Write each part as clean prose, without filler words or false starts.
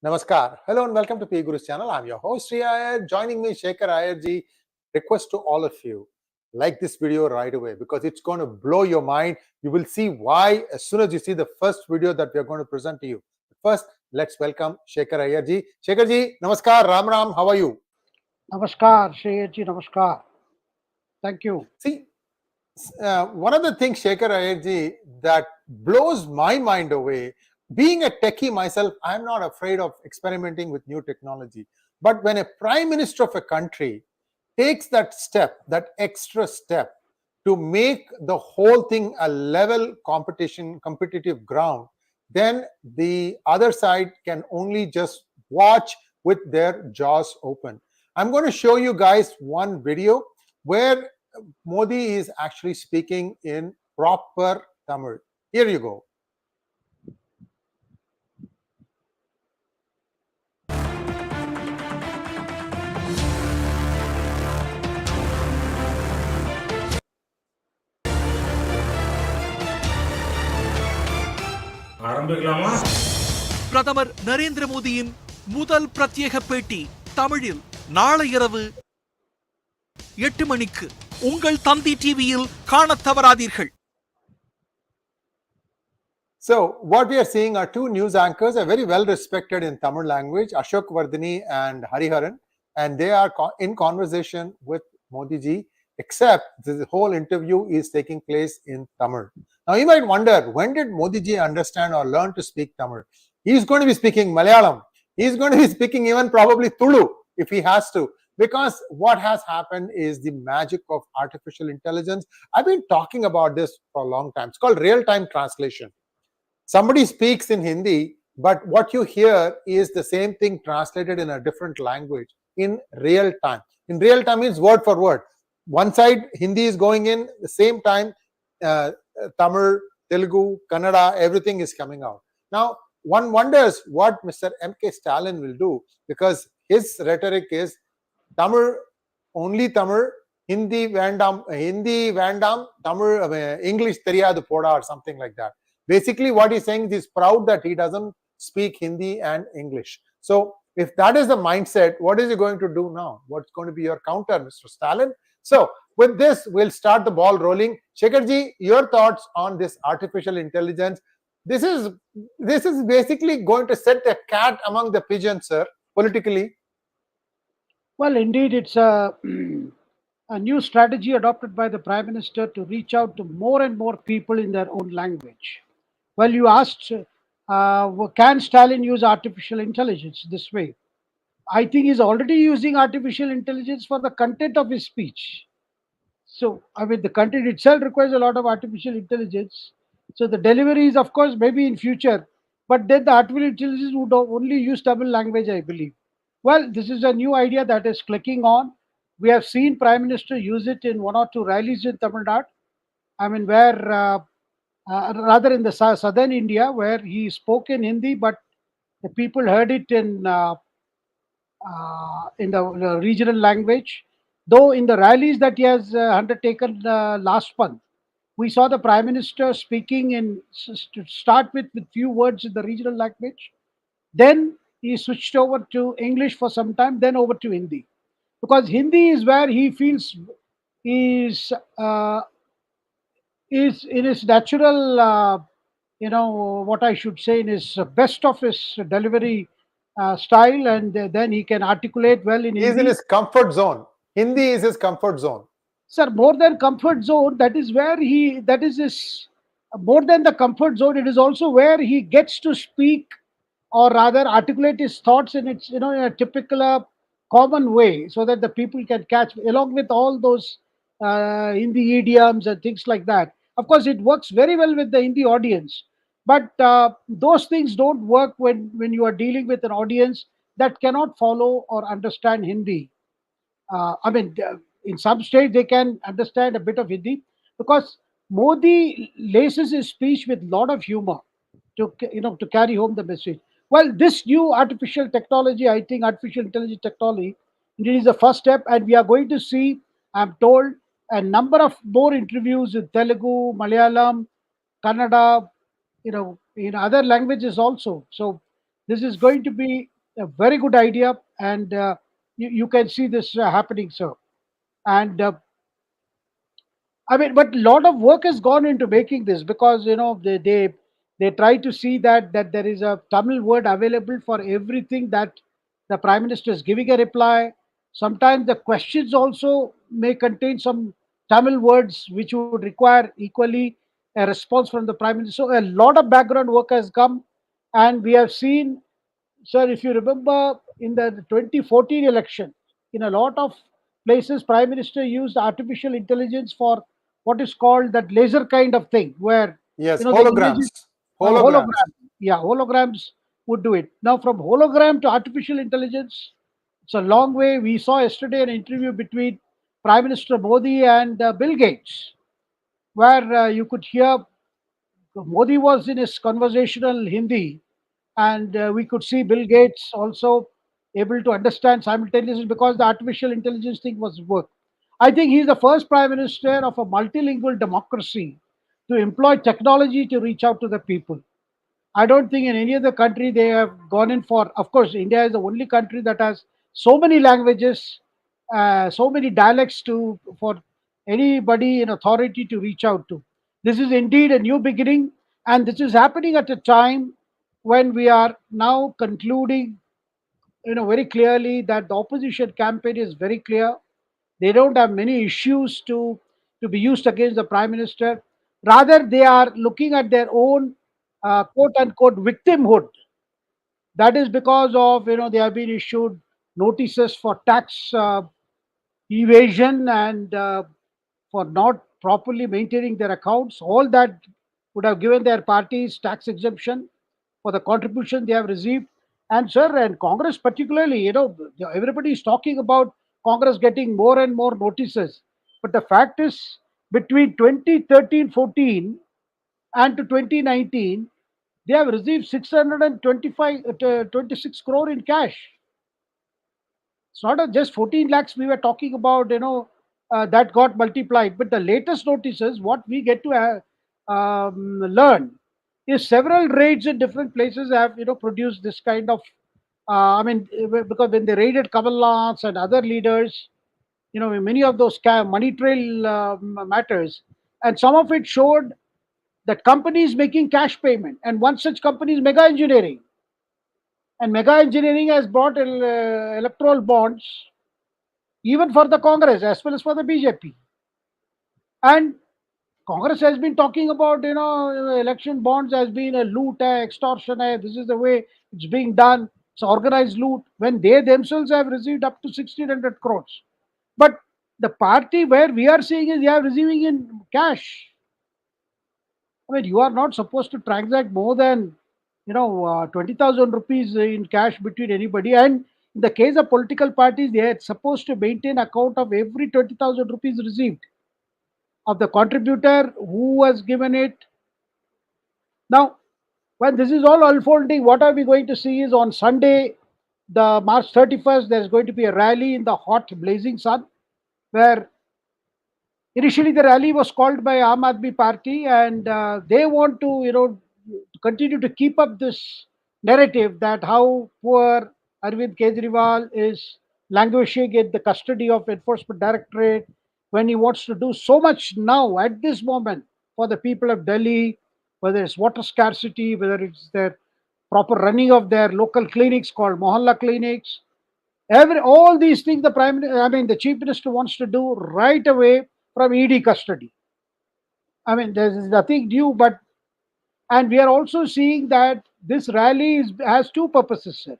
Namaskar. Hello and welcome to PGurus channel. I'm your host Sree Iyer. Joining me, Shekhar Iyer. Request to all of you, like this video right away because it's going to blow your mind. You will see why as soon as you see the first video that we are going to present to you. First, let's welcome Shekhar Iyer. Shekhar ji, Namaskar, Ram Ram. How are you? Namaskar, Sree Iyer ji, Namaskar. Thank you. See, one of the things, Shekhar Iyer, that blows my mind away, being a techie myself, I'm not afraid of experimenting with new technology. But when a prime minister of a country takes that step, that extra step, to make the whole thing a level competitive ground, then the other side can only just watch with their jaws open. I'm going to show you guys one video where Modi is actually speaking in proper Tamil. Here you go. பிரதமர் நரேந்திர மோடியின் முதல் பிரத்யேக பேட்டி தமிழில் நாளை இரவு 8 மணிக்கு உங்கள் தந்தி டிவியில் காணத் தவறாதீர்கள். So what we are seeing are two news anchors, are very well respected in Tamil language, Ashok Vardhani and Hariharan, and they are in conversation with Modi ji, except this whole interview is taking place in Tamil. Now you might wonder, when did Modi ji understand or learn to speak Tamil? He's going to be speaking Malayalam. He's going to be speaking even probably Tulu if he has to. Because what has happened is the magic of artificial intelligence. I've been talking about this for a long time. It's called real-time translation. Somebody speaks in Hindi, but what you hear is the same thing translated in a different language in real time. In real time means word for word. One side Hindi is going in, the same time Tamil, Telugu, Kannada, everything is coming out. Now, one wonders what Mr. M.K. Stalin will do, because his rhetoric is Tamil, only Tamil, Hindi Vandam, Tamil, English Theriyadu Poda or something like that. Basically, what he's saying is he's proud that he doesn't speak Hindi and English. So, if that is the mindset, what is he going to do now? What's going to be your counter, Mr. Stalin? So, with this, we'll start the ball rolling. Shekhar ji, your thoughts on this artificial intelligence? This is basically going to set a cat among the pigeons, sir, politically. Well, indeed, it's a new strategy adopted by the Prime Minister to reach out to more and more people in their own language. Well, you asked, can Stalin use artificial intelligence this way? I think he's already using artificial intelligence for the content of his speech. So, I mean, the content itself requires a lot of artificial intelligence. So, the delivery is, of course, maybe in future, but then the artificial intelligence would only use Tamil language, I believe. Well, this is a new idea that is clicking on. We have seen Prime Minister use it in one or two rallies in Tamil Nadu. I mean, where rather in the southern India, where he spoke in Hindi, but the people heard it in the regional language. Though in the rallies that he has undertaken last month, we saw the Prime Minister speaking to start with few words in the regional language. Then he switched over to English for some time, then over to Hindi. Because Hindi is where he feels is in his natural, what I should say, in his best of his delivery style, and then he can articulate well in Hindi. He's in his comfort zone. Hindi is his comfort zone. Sir, more than comfort zone, that is his, more than the comfort zone, it is also where he gets to speak, or rather articulate his thoughts in its, in a typical common way, so that the people can catch, along with all those Hindi idioms and things like that. Of course, it works very well with the Hindi audience, but those things don't work when you are dealing with an audience that cannot follow or understand Hindi. I mean, in some states they can understand a bit of Hindi, because Modi laces his speech with a lot of humor to carry home the message. Well, this new artificial technology, I think artificial intelligence technology, it is the first step, and we are going to see, I'm told, a number of more interviews with Telugu, Malayalam, Kannada, in other languages also. So this is going to be a very good idea, and you can see this happening, sir. And I mean, but a lot of work has gone into making this, because they try to see that there is a Tamil word available for everything that the Prime Minister is giving a reply. Sometimes the questions also may contain some Tamil words which would require equally a response from the Prime Minister. So a lot of background work has come, and we have seen, sir, if you remember in the 2014 election, in a lot of places, Prime Minister used artificial intelligence for what is called that laser kind of thing, where Yes, the images, holograms. Holograms. yeah, holograms would do it. Now, from hologram to artificial intelligence, it's a long way. We saw yesterday an interview between Prime Minister Modi and Bill Gates, where you could hear Modi was in his conversational Hindi, and we could see Bill Gates also able to understand simultaneously, because the artificial intelligence thing was work. I think he's the first prime minister of a multilingual democracy to employ technology to reach out to the people. I don't think in any other country they have gone in for. Of course, India is the only country that has so many languages, so many dialects to for anybody in authority to reach out to. This is indeed a new beginning, and this is happening at a time when we are now concluding, very clearly that the opposition campaign is very clear. They don't have many issues to be used against the prime minister. Rather, they are looking at their own quote unquote victimhood. That is because of, they have been issued notices for tax evasion, and for not properly maintaining their accounts. All that would have given their parties tax exemption for the contribution they have received. And sir, and Congress particularly, everybody is talking about Congress getting more and more notices. But the fact is, between 2013-14 and to 2019, they have received 26 crore in cash. It's not just 14 lakhs we were talking about, that got multiplied. But the latest notices, what we get to learn is several raids in different places have, produced this kind of, because when they raided Kamal Nath and other leaders, many of those money trail matters, and some of it showed that companies making cash payment. And one such company is Mega Engineering. And Mega Engineering has brought electoral bonds even for the Congress as well as for the BJP. And Congress has been talking about, election bonds as being a loot, extortion. This is the way it's being done. It's organized loot, when they themselves have received up to 1,600 crores. But the party where we are seeing is they are receiving in cash. I mean, you are not supposed to transact more than 20,000 rupees in cash between anybody. And in the case of political parties, they are supposed to maintain account of every 20,000 rupees received, of the contributor, who has given it. Now, when this is all unfolding, what are we going to see is on Sunday, the March 31st, there's going to be a rally in the hot blazing sun, where initially the rally was called by Aam Aadmi Party, and they want to, continue to keep up this narrative that how poor Arvind Kejriwal is languishing in the custody of Enforcement Directorate, when he wants to do so much now at this moment for the people of Delhi, whether it's water scarcity, whether it's their proper running of their local clinics called Mohalla clinics. All these things the chief minister wants to do right away from ED custody. There is nothing new, but, and we are also seeing that this rally has two purposes, sir.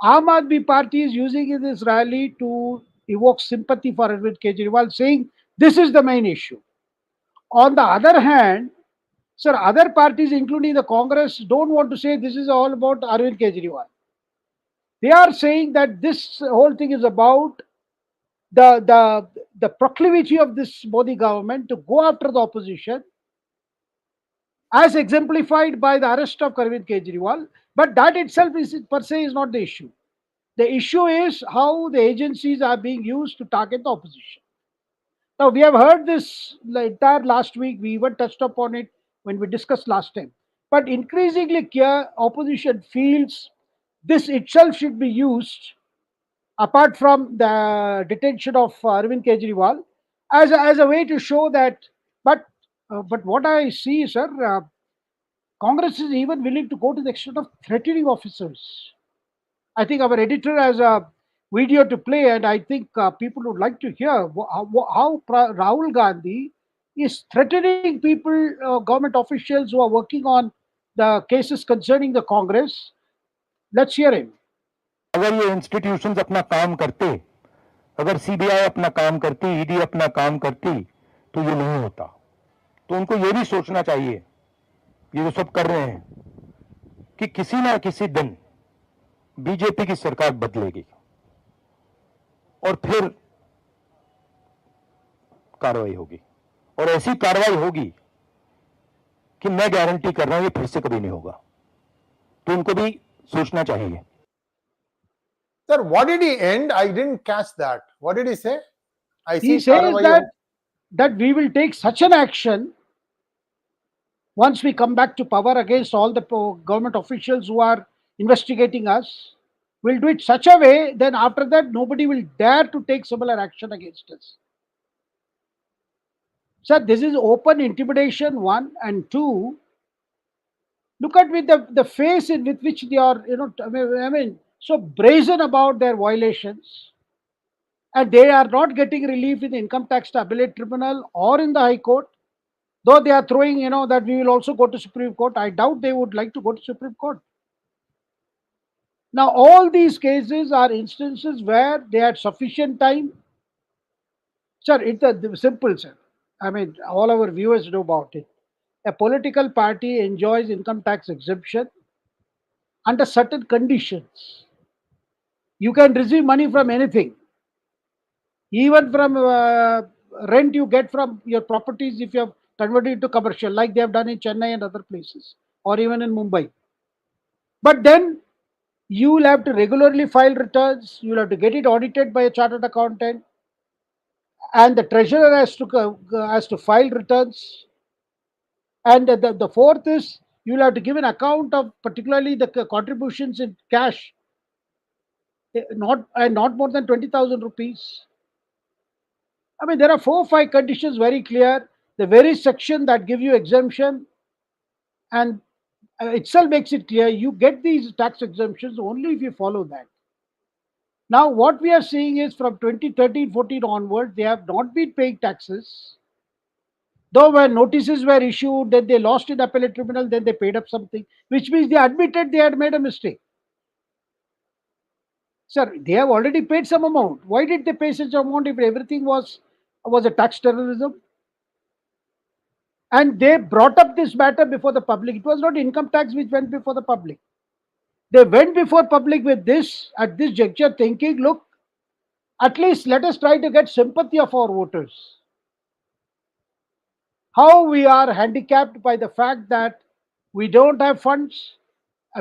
Aam Aadmi Party is using this rally to evoke sympathy for Arvind Kejriwal, saying this is the main issue. On the other hand, sir, other parties, including the Congress, don't want to say this is all about Arvind Kejriwal. They are saying that this whole thing is about the proclivity of this Modi government to go after the opposition, as exemplified by the arrest of Arvind Kejriwal. But that itself is per se is not the issue. The issue is how the agencies are being used to target the opposition. Now, we have heard this the entire last week. We even touched upon it when we discussed last time. But increasingly, opposition feels this itself should be used, apart from the detention of Arvind Kejriwal, as a way to show that. But what I see, sir, Congress is even willing to go to the extent of threatening officers. I think our editor has a video to play, and I think people would like to hear how Rahul Gandhi is threatening people, government officials who are working on the cases concerning the Congress. Let's hear him. अगर ये institutions अपना काम करते, अगर CBI अपना काम करती, ED अपना काम करती, तो ये नहीं होता. तो उनको ये भी सोचना चाहिए, ये जो सब कर रहे हैं, कि किसी ना किसी दिन बीजेपी की सरकार बदलेगी और फिर कार्रवाई होगी, और ऐसी कार्रवाई होगी कि मैं गारंटी कर रहा हूं ये फिर से कभी नहीं होगा. तो उनको भी सोचना चाहिए. Sir, what did he end? I didn't catch that. What did he say? He says that we will take such an action once we come back to power against all the government officials who are investigating us. We'll do it such a way, then after that nobody will dare to take similar action against us. Sir, this is open intimidation, one, and two, look at with the face with which they are, I mean, so brazen about their violations, and they are not getting relief in the Income Tax Appellate Tribunal or in the High Court, though they are throwing, that we will also go to Supreme Court. I doubt they would like to go to Supreme Court. Now, all these cases are instances where they had sufficient time. Sir, it's simple, sir. I mean, all our viewers know about it. A political party enjoys income tax exemption under certain conditions. You can receive money from anything, even from rent you get from your properties if you have converted it to commercial, like they have done in Chennai and other places, or even in Mumbai. But then you will have to regularly file returns, you will have to get it audited by a chartered accountant, and the treasurer has to file returns. And the fourth is, you will have to give an account of particularly the contributions in cash, not more than 20,000 rupees. I mean, there are 4 or 5 conditions very clear. The very section that give you exemption and itself makes it clear you get these tax exemptions only if you follow that. Now, what we are seeing is from 2013-14 onwards, they have not been paying taxes. Though when notices were issued, then they lost in appellate tribunal, then they paid up something, which means they admitted they had made a mistake. Sir, they have already paid some amount. Why did they pay such amount if everything was a tax terrorism? And they brought up this matter before the public. It was not income tax which went before the public. They went before public with this, at this juncture, thinking, look, at least let us try to get sympathy of our voters. How we are handicapped by the fact that we don't have funds.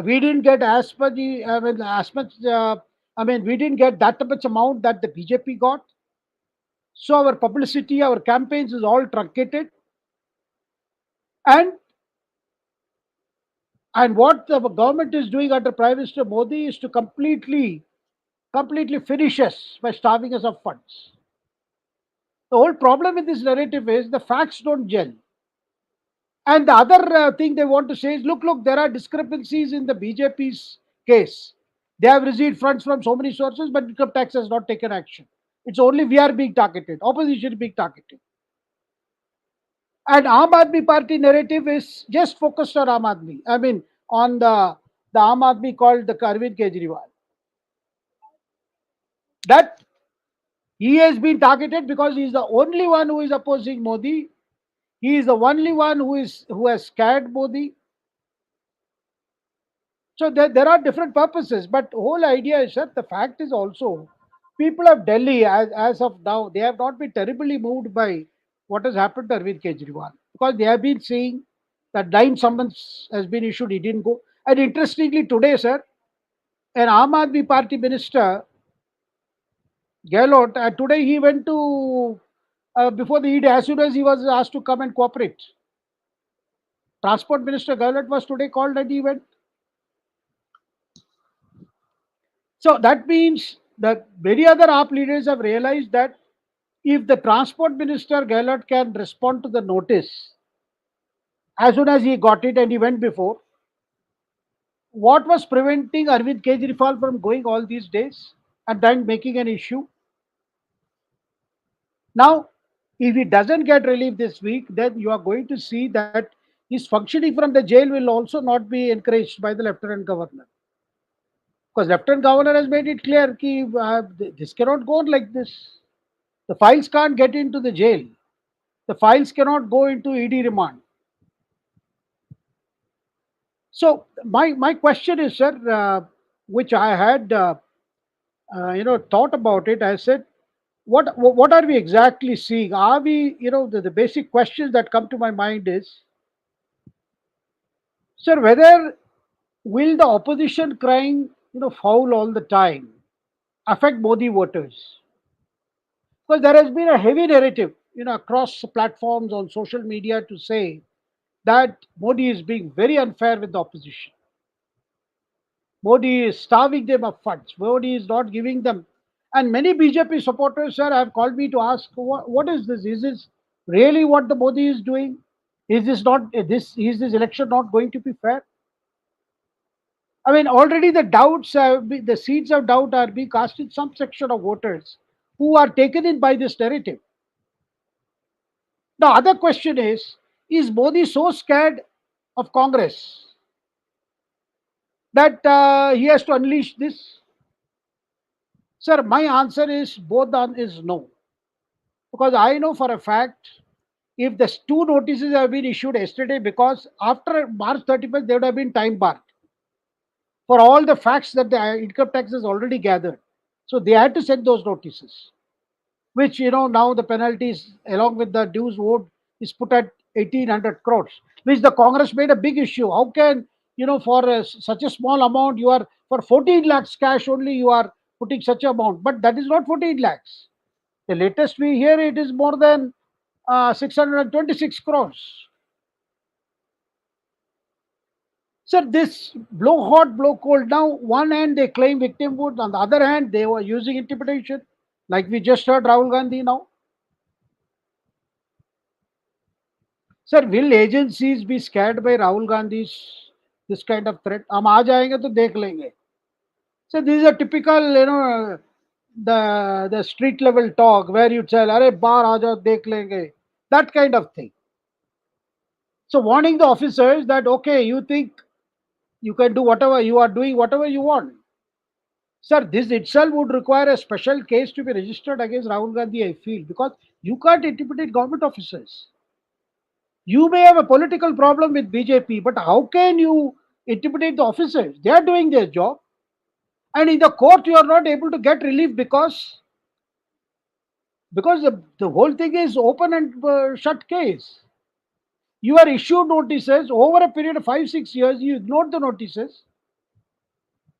We didn't get as much, we didn't get that much amount that the BJP got. So our publicity, our campaigns is all truncated. And what the government is doing under Prime Minister Modi is to completely finish us by starving us of funds. The whole problem with this narrative is the facts don't gel. And the other thing they want to say is, look, there are discrepancies in the BJP's case. They have received funds from so many sources, but income tax has not taken action. It's only we are being targeted, opposition being targeted. And Aam Aadmi Party narrative is just focused on Aam Aadmi. I mean, on the Aam Aadmi called the Arvind Kejriwal. That he has been targeted because he is the only one who is opposing Modi. He is the only one who has scared Modi. So there are different purposes, but the whole idea is that the fact is also people of Delhi, as of now, they have not been terribly moved by what has happened to Arvind Kejriwal, because they have been seeing that 9 summons has been issued, he didn't go. And interestingly, today, sir, an Aam Aadmi Party minister, Gehloth, today he went to before the ED as soon as he was asked to come and cooperate. Transport Minister Govt was today called and he went. So that means that many other AAP leaders have realized that if the Transport Minister Gehlot can respond to the notice as soon as he got it and he went before, what was preventing Arvind Kejriwal from going all these days and then making an issue? Now, if he doesn't get relief this week, then you are going to see that his functioning from the jail will also not be encouraged by the Lieutenant Governor. Because Lieutenant Governor has made it clear that this cannot go on like this. The files can't get into the jail. The files cannot go into ED remand. So my question is, sir, which I had thought about it. I said, what are we exactly seeing? Are we, the basic questions that come to my mind is, sir, whether will the opposition crying, foul all the time affect Modi voters? Because there has been a heavy narrative, across platforms on social media to say that Modi is being very unfair with the opposition. Modi is starving them of funds. Modi is not giving them. And many BJP supporters, sir, have called me to ask, what is this? Is this really what the Modi is doing? Is this election not going to be fair? I mean, already the seeds of doubt are being cast in some section of voters who are taken in by this narrative. The other question is Modi so scared of Congress that he has to unleash this? Sir, my answer is is no. Because I know for a fact, if the two notices have been issued yesterday, because after March 31st, they would have been time barred for all the facts that the income tax has already gathered. So they had to send those notices, which, now the penalties along with the dues owed is put at 1,800 crores, which the Congress made a big issue. How can, for such a small amount, you are, for 14 lakhs cash only, you are putting such amount. But that is not 14 lakhs. The latest we hear, it is more than 626 crores. Sir, this blow hot, blow cold. Now, one hand they claim victimhood, on the other hand they were using intimidation, like we just heard Rahul Gandhi now. Sir, will agencies be scared by Rahul Gandhi's this kind of threat? हम आ जाएंगे तो देख लेंगे. So this is a typical, the street level talk where you tell, "Arey baar aa jao, dekh lenge," that kind of thing. So warning the officers that, okay, you think you can do whatever, you are doing whatever you want. Sir, this itself would require a special case to be registered against Rahul Gandhi, I feel, because you can't intimidate government officers. You may have a political problem with BJP, but how can you intimidate the officers? They are doing their job. And in the court, you are not able to get relief because the whole thing is open and shut case. You are issued notices over a period of 5-6 years, you ignored the notices.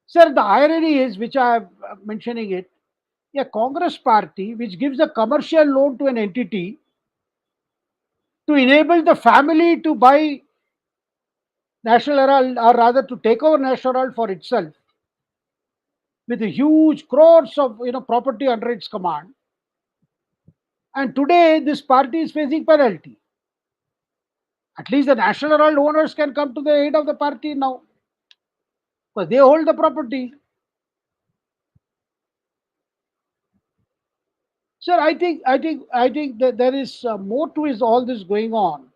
Sir, the irony is, which I am mentioning it, a Congress party which gives a commercial loan to an entity to enable the family to buy National Herald, or rather to take over National Herald for itself, with a huge crores of property under its command. And today this party is facing penalty. At least the National Herald owners can come to the aid of the party now, because they hold the property. Sir, I think that there is more to all this going on,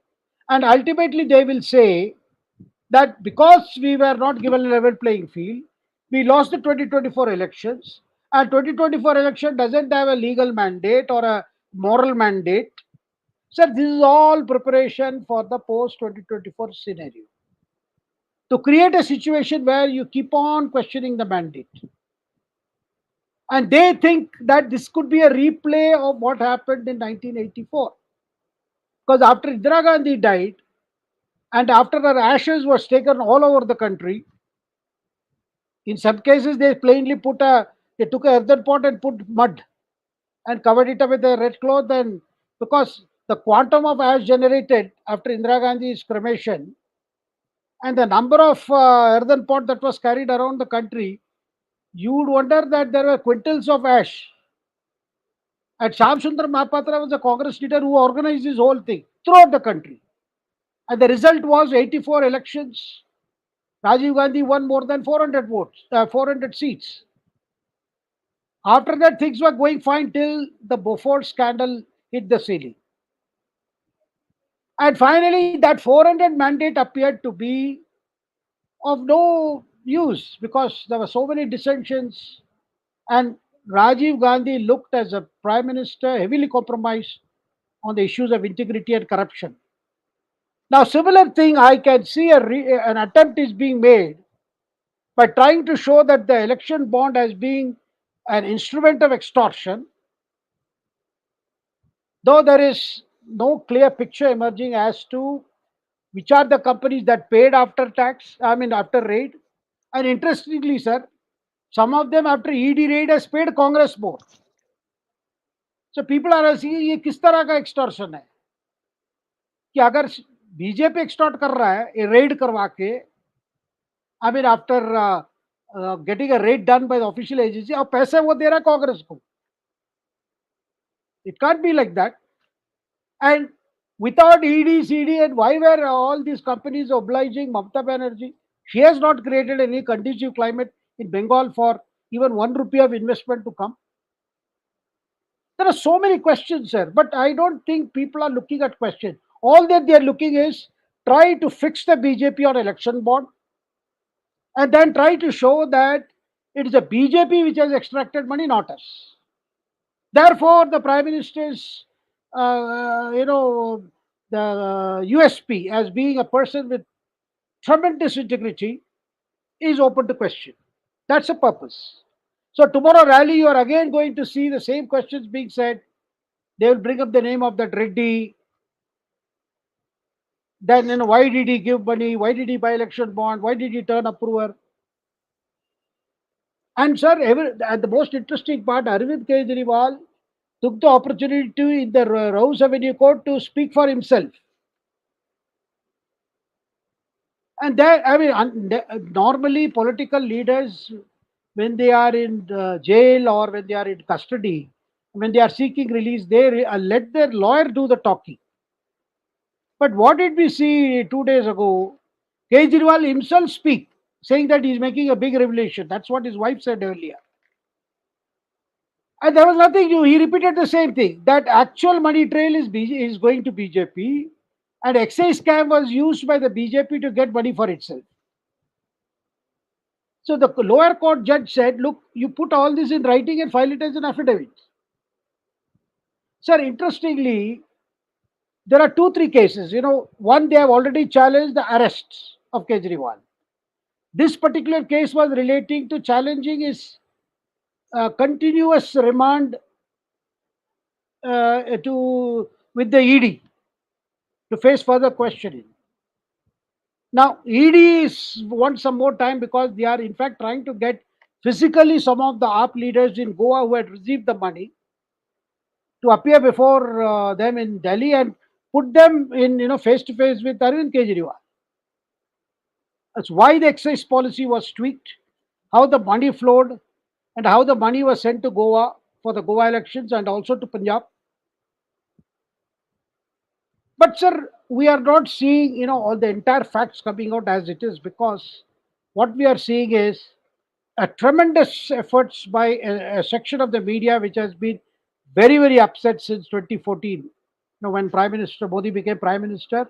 and ultimately they will say that because we were not given a level playing field, we lost the 2024 elections, and 2024 election doesn't have a legal mandate or a moral mandate. Sir, this is all preparation for the post 2024 scenario, to create a situation where you keep on questioning the mandate. And they think that this could be a replay of what happened in 1984. Because after Indira Gandhi died, and after her ashes was taken all over the country, in some cases they plainly took a earthen pot and put mud and covered it up with a red cloth, and because the quantum of ash generated after Indira Gandhi's cremation and the number of earthen pot that was carried around the country, you would wonder that there were quintals of ash. And Shyam Mahapatra was a Congress leader who organized this whole thing throughout the country. And the result was 84 elections. Rajiv Gandhi won more than 400 votes, 400 seats. After that, things were going fine till the Beaufort scandal hit the ceiling. And finally, that 400 mandate appeared to be of no use because there were so many dissensions, and Rajiv Gandhi looked as a prime minister heavily compromised on the issues of integrity and corruption. Now, similar thing, I can see an attempt is being made by trying to show that the election bond as being an instrument of extortion, though there is no clear picture emerging as to which are the companies that paid after tax, after raid. And interestingly, sir, some of them after ED raid has paid Congress more. So people are asking, ये किस तरह का extortion है? कि अगर BJP extort कर रहा है, raid करवा के, after getting a raid done by the official agency, अब पैसे वो दे रहा है कांग्रेस को. It can't be like that. And without ED, CD, and why were all these companies obliging Mamata Banerjee? She has not created any conducive climate in Bengal for even 1 rupee of investment to come. There are so many questions, sir, but I don't think people are looking at questions. All that they are looking is try to fix the BJP on election bond and then try to show that it is the BJP which has extracted money, not us. Therefore, the Prime Minister's, the USP as being a person with tremendous integrity is open to question. That's the purpose. So tomorrow rally, you are again going to see the same questions being said. They will bring up the name of that Reddy. Then, why did he give money? Why did he buy election bond? Why did he turn approver? And sir, the most interesting part, Arvind Kejriwal took the opportunity in the 𝙒𝙬𝙤𝙦 court to speak for himself. And that, normally political leaders, when they are in jail or when they are in custody, when they are seeking release, they let their lawyer do the talking. But what did we see 2 days ago? Kejriwal himself speak, saying that he is making a big revelation. That's what his wife said earlier. And there was nothing new. He repeated the same thing, that actual money trail is going to BJP, and excise scam was used by the BJP to get money for itself. So the lower court judge said, look, you put all this in writing and file it as an affidavit. Sir, interestingly, there are 2-3 cases. One, they have already challenged the arrests of Kejriwal. This particular case was relating to challenging his continuous remand with the ED to face further questioning. Now, ED wants some more time because they are in fact trying to get physically some of the AAP leaders in Goa who had received the money to appear before them in Delhi and put them in face to face with Arvind Kejriwal. That's why the excise policy was tweaked, how the money flowed, and how the money was sent to Goa for the Goa elections and also to Punjab. But sir, we are not seeing all the entire facts coming out as it is, because what we are seeing is a tremendous efforts by a section of the media which has been very, very upset since 2014, when Prime Minister Modi became Prime Minister.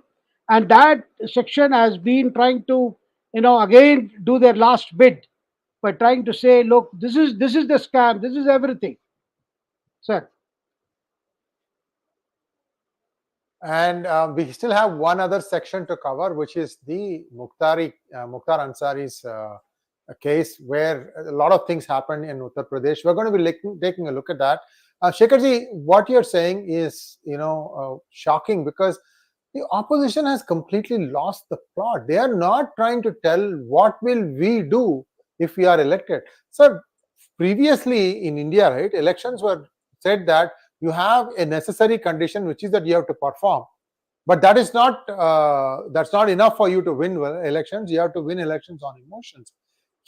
And that section has been trying to, again do their last bid by trying to say, look, this is the scam, this is everything. Sir. And we still have one other section to cover, which is the Mukhtar Ansari's case, where a lot of things happened in Uttar Pradesh. We're going to be taking a look at that. Shekharji, what you're saying is, shocking, because the opposition has completely lost the plot. They are not trying to tell what will we do if we are elected. Sir, previously in India, right, elections were said that you have a necessary condition, which is that you have to perform. But that is not that's not enough for you to win elections. You have to win elections on emotions.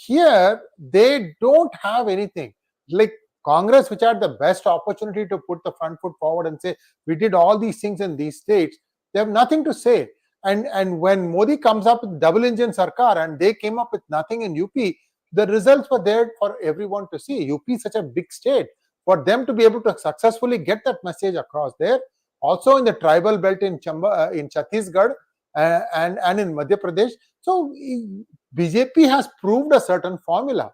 Here, they don't have anything. Like Congress, which had the best opportunity to put the front foot forward and say, we did all these things in these states, they have nothing to say. And when Modi comes up with double engine Sarkar and they came up with nothing in UP, the results were there for everyone to see. UP is such a big state. For them to be able to successfully get that message across there, also in the tribal belt in Chhattisgarh and in Madhya Pradesh. So BJP has proved a certain formula.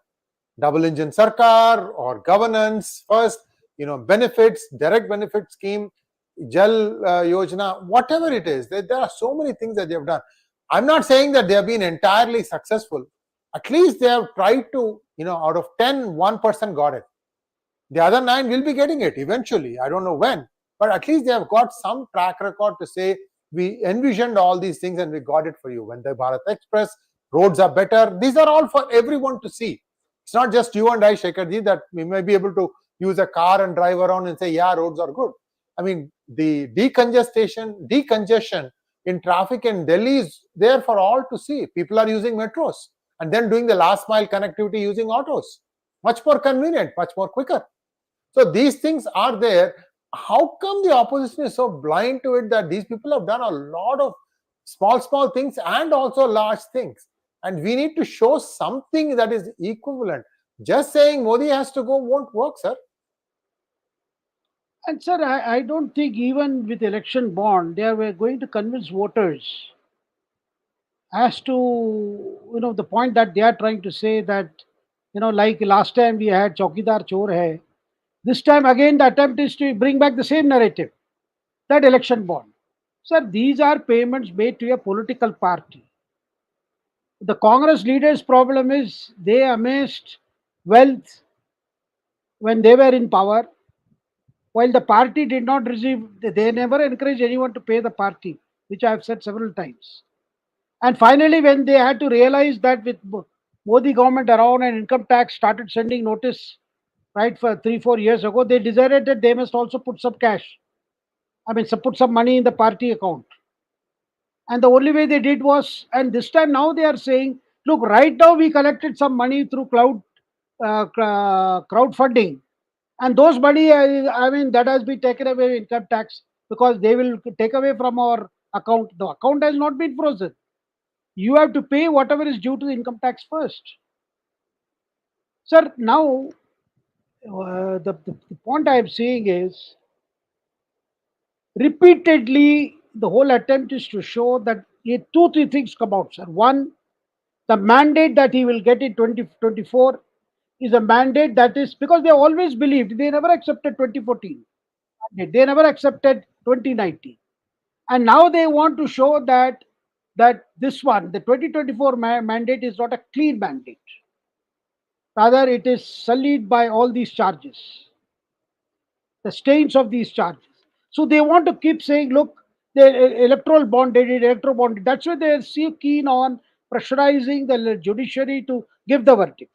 Double engine Sarkar or governance first, benefits, direct benefit scheme, Jal Yojana, whatever it is. There are so many things that they have done. I'm not saying that they have been entirely successful. At least they have tried to, out of 10, 1% got it. The other 9 will be getting it eventually. I don't know when. But at least they have got some track record to say, we envisioned all these things and we got it for you. When the Bharat Express, roads are better. These are all for everyone to see. It's not just you and I, Shekhar ji, that we may be able to use a car and drive around and say, yeah, roads are good. I mean, the decongestion in traffic in Delhi is there for all to see. People are using metros and then doing the last mile connectivity using autos. Much more convenient, much more quicker. So these things are there. How come the opposition is so blind to it that these people have done a lot of small things and also large things? And we need to show something that is equivalent. Just saying Modi has to go won't work, sir. And sir, I don't think even with election bond, they were going to convince voters as to, the point that they are trying to say that, like last time we had Chaukidar Chor Hai. This time again, the attempt is to bring back the same narrative, that election bond. Sir, these are payments made to a political party. The Congress leaders' problem is they amassed wealth when they were in power, while the party did not receive, they never encouraged anyone to pay the party, which I have said several times. And finally, when they had to realize that with Modi government around and income tax started sending notice, right, for 3-4 years ago, they decided that they must also put some cash. Put some money in the party account. And the only way they did was, and this time now they are saying, look, right now we collected some money through crowdfunding. And those money, that has been taken away income tax because they will take away from our account. The account has not been frozen. You have to pay whatever is due to the income tax first. Sir, now the point I am saying is, repeatedly, the whole attempt is to show that 2-3 things come out, sir. One, the mandate that he will get in 2024 is a mandate that is, because they always believed, they never accepted 2014. They never accepted 2019. And now they want to show that this one, the 2024 mandate is not a clean mandate. Rather, it is sullied by all these charges, the stains of these charges. So they want to keep saying, look, the electoral bond, they did electoral bond. That's why they are so keen on pressurizing the judiciary to give the verdict.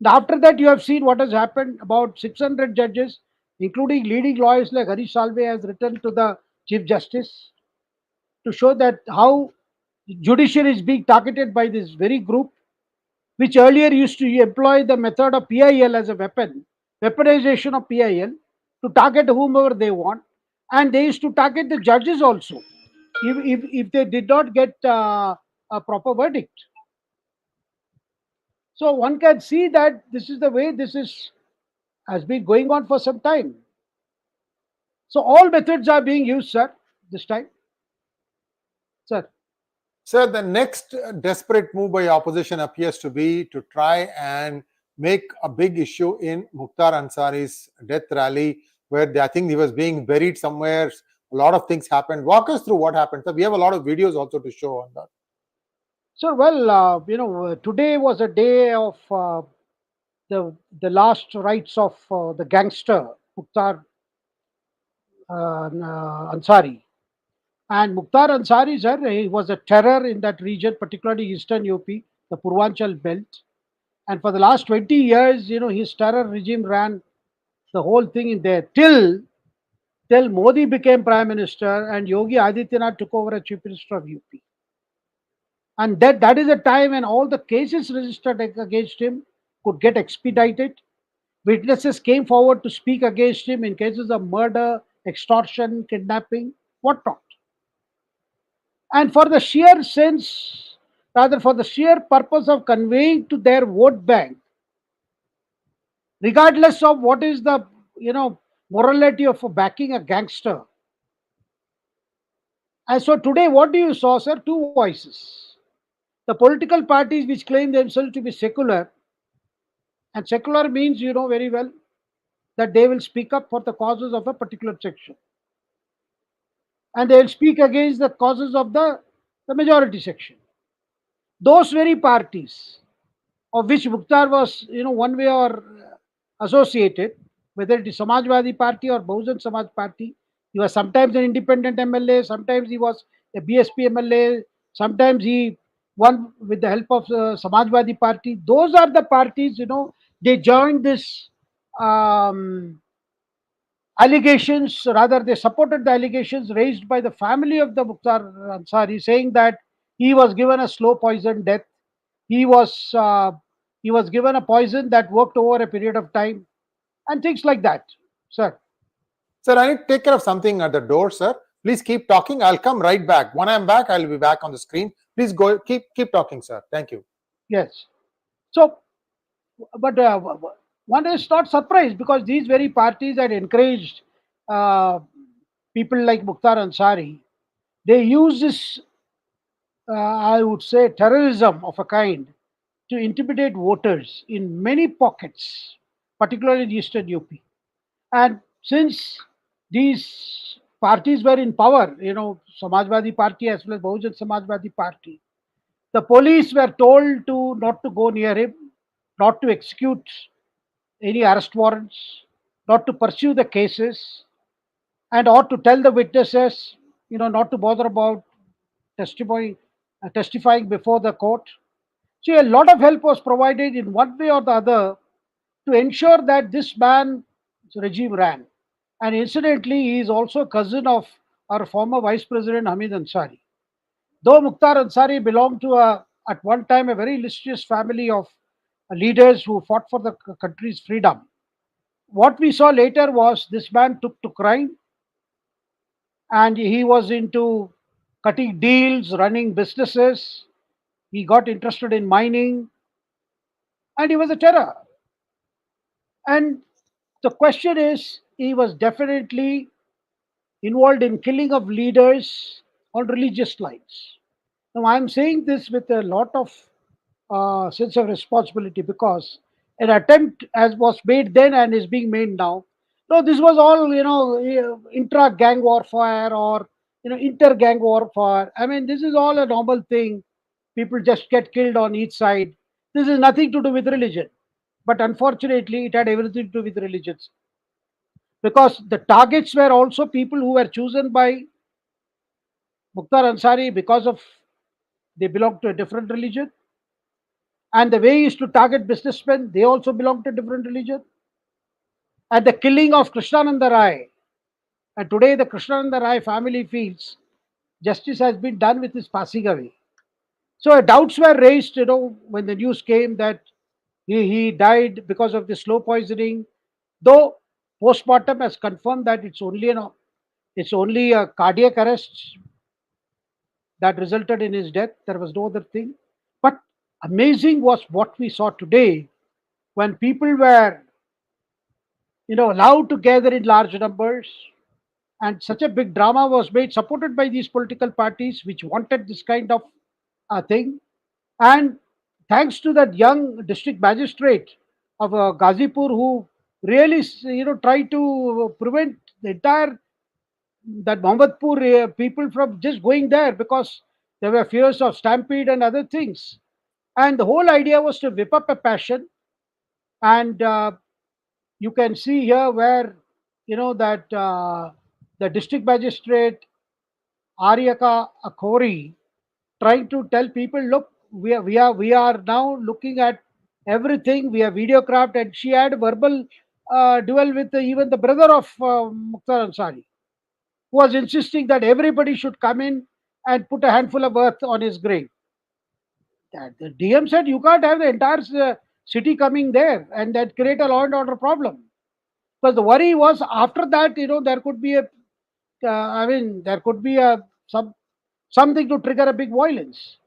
After that, you have seen what has happened. About 600 judges, including leading lawyers like Harish Salve, has written to the Chief Justice to show that how judiciary is being targeted by this very group, which earlier used to employ the method of PIL as a weapon, weaponization of PIL, to target whomever they want. And they used to target the judges also, if they did not get a proper verdict. So one can see that this is the way has been going on for some time. So all methods are being used, sir, this time. Sir. Sir, the next desperate move by opposition appears to be to try and make a big issue in Mukhtar Ansari's death rally, where I think he was being buried somewhere. A lot of things happened. Walk us through what happened. So we have a lot of videos also to show on that. Sir, well, today was a day of the last rites of the gangster Mukhtar Ansari. And Mukhtar Ansari, sir, he was a terror in that region, particularly eastern UP, the Purvanchal belt. And for the last 20 years, his terror regime ran the whole thing in there till Modi became Prime Minister and Yogi Adityanath took over as Chief Minister of UP. And that is a time when all the cases registered against him could get expedited. Witnesses came forward to speak against him in cases of murder, extortion, kidnapping, whatnot. And for the sheer sense, rather for the sheer purpose of conveying to their vote bank, regardless of what is the morality of backing a gangster. And so today, what do you saw, sir? Two voices. The political parties which claim themselves to be secular, and secular means, you know very well, that they will speak up for the causes of a particular section. And they will speak against the causes of the majority section. Those very parties of which Mukhtar was, one way or associated, whether it is Samajwadi Party or Bahujan Samaj Party, he was sometimes an independent MLA, sometimes he was a BSP MLA, sometimes he won with the help of Samajwadi Party. Those are the parties, they joined this allegations, rather they supported the allegations raised by the family of the Mukhtar Ansari, saying that he was given a slow poison death. He was given a poison that worked over a period of time, and things like that, sir. Sir, I need to take care of something at the door, sir. Please keep talking. I'll come right back. When I'm back, I'll be back on the screen. Please go. Keep talking, sir. Thank you. Yes. So, but one is not surprised because these very parties had encouraged people like Mukhtar Ansari. They use this, I would say, terrorism of a kind to intimidate voters in many pockets, particularly in Eastern UP. And since these parties were in power, Samajwadi Party as well as Bahujan Samajwadi Party, the police were told to not to go near him, not to execute any arrest warrants, not to pursue the cases, and or to tell the witnesses, not to bother about testifying before the court. So a lot of help was provided in one way or the other to ensure that this man's regime ran. And incidentally, he is also a cousin of our former Vice President Hamid Ansari. Though Mukhtar Ansari belonged to at one time a very illustrious family of leaders who fought for the country's freedom, what we saw later was this man took to crime, and he was into cutting deals, running businesses. He got interested in mining, and he was a terror. And the question is, he was definitely involved in killing of leaders on religious lines. Now, I'm saying this with a lot of sense of responsibility because an attempt as was made then and is being made now. No, this was all intra-gang warfare or inter-gang warfare. I mean, this is all a normal thing. People just get killed on each side. This is nothing to do with religion, but unfortunately, it had everything to do with religions because the targets were also people who were chosen by Mukhtar Ansari because of they belonged to a different religion. And the way he used to target businessmen, they also belong to a different religion. And the killing of Krishnananda Rai, and today the Krishnananda Rai family feels justice has been done with his passing away. So doubts were raised, when the news came that he died because of the slow poisoning. Though postmortem has confirmed that it's only a cardiac arrest that resulted in his death. There was no other thing. But amazing was what we saw today when people were allowed to gather in large numbers, and such a big drama was made, supported by these political parties which wanted this kind of thing. And thanks to that young district magistrate of Ghazipur who really tried to prevent the entire that Mohammadpur people from just going there because there were fears of stampede and other things. And the whole idea was to whip up a passion. And you can see here where that the district magistrate Aryaka Akhori trying to tell people, look, we are now looking at everything. We have videographed, and she had a verbal duel with even the brother of Mukhtar Ansari, who was insisting that everybody should come in and put a handful of earth on his grave. The DM said you can't have the entire city coming there and that create a law and order problem. Because the worry was after that, there could be there could be something to trigger a big violence.